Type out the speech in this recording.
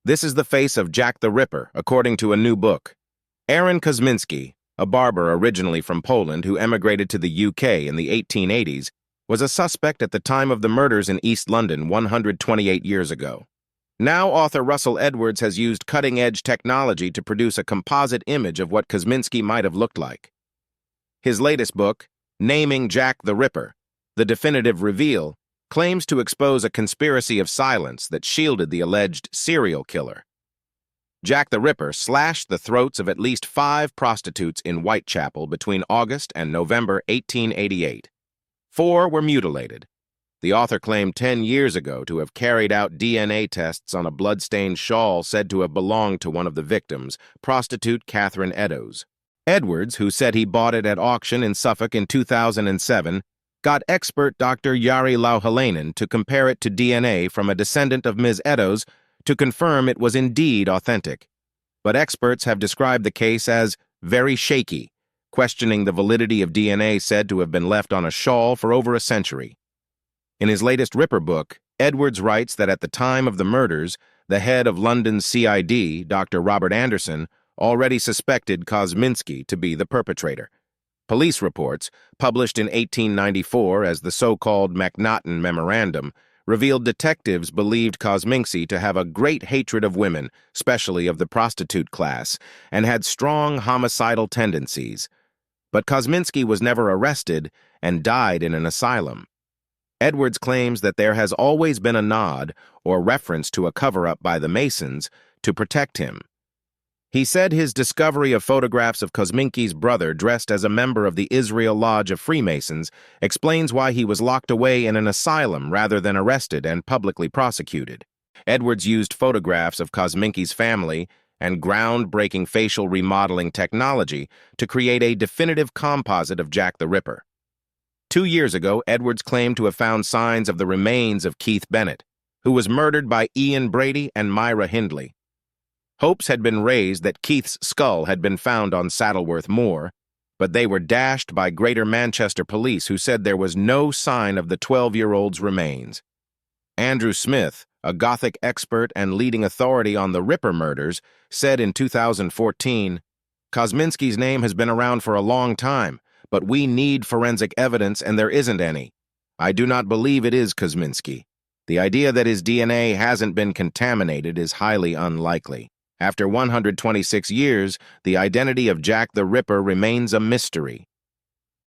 This is the face of Jack the Ripper, according to a new book. Aaron Kosminski, a barber originally from Poland who emigrated to the UK in the 1880s, was a suspect at the time of the murders in East London 128 years ago. Now author Russell Edwards has used cutting-edge technology to produce a composite image of what Kosminski might have looked like. His latest book, Naming Jack the Ripper, The Definitive Reveal, claims to expose a conspiracy of silence that shielded the alleged serial killer. Jack the Ripper slashed the throats of at least 5 prostitutes in Whitechapel between August and November 1888. 4 were mutilated. The author claimed 10 years ago to have carried out DNA tests on a blood-stained shawl said to have belonged to one of the victims, prostitute Catherine Eddowes. Edwards, who said he bought it at auction in Suffolk in 2007, got expert Dr. Jari Louhelainen to compare it to DNA from a descendant of Ms. Eddowes to confirm it was indeed authentic. But experts have described the case as very shaky, questioning the validity of DNA said to have been left on a shawl for over a century. In his latest Ripper book, Edwards writes that at the time of the murders, the head of London's CID, Dr. Robert Anderson, already suspected Kosminski to be the perpetrator. Police reports, published in 1894 as the so-called MacNaughton Memorandum, revealed detectives believed Kosminski to have a great hatred of women, especially of the prostitute class, and had strong homicidal tendencies. But Kosminski was never arrested and died in an asylum. Edwards claims that there has always been a nod or reference to a cover-up by the Masons to protect him. He said his discovery of photographs of Kosminski's brother dressed as a member of the Israel Lodge of Freemasons explains why he was locked away in an asylum rather than arrested and publicly prosecuted. Edwards used photographs of Kosminski's family and groundbreaking facial remodeling technology to create a definitive composite of Jack the Ripper. 2 years ago, Edwards claimed to have found signs of the remains of Keith Bennett, who was murdered by Ian Brady and Myra Hindley. Hopes had been raised that Keith's skull had been found on Saddleworth Moor, but they were dashed by Greater Manchester Police, who said there was no sign of the 12-year-old's remains. Andrew Smith, a Gothic expert and leading authority on the Ripper murders, said in 2014, "Kosminski's name has been around for a long time, but we need forensic evidence and there isn't any. I do not believe it is Kosminski. The idea that his DNA hasn't been contaminated is highly unlikely. After 126 years, the identity of Jack the Ripper remains a mystery."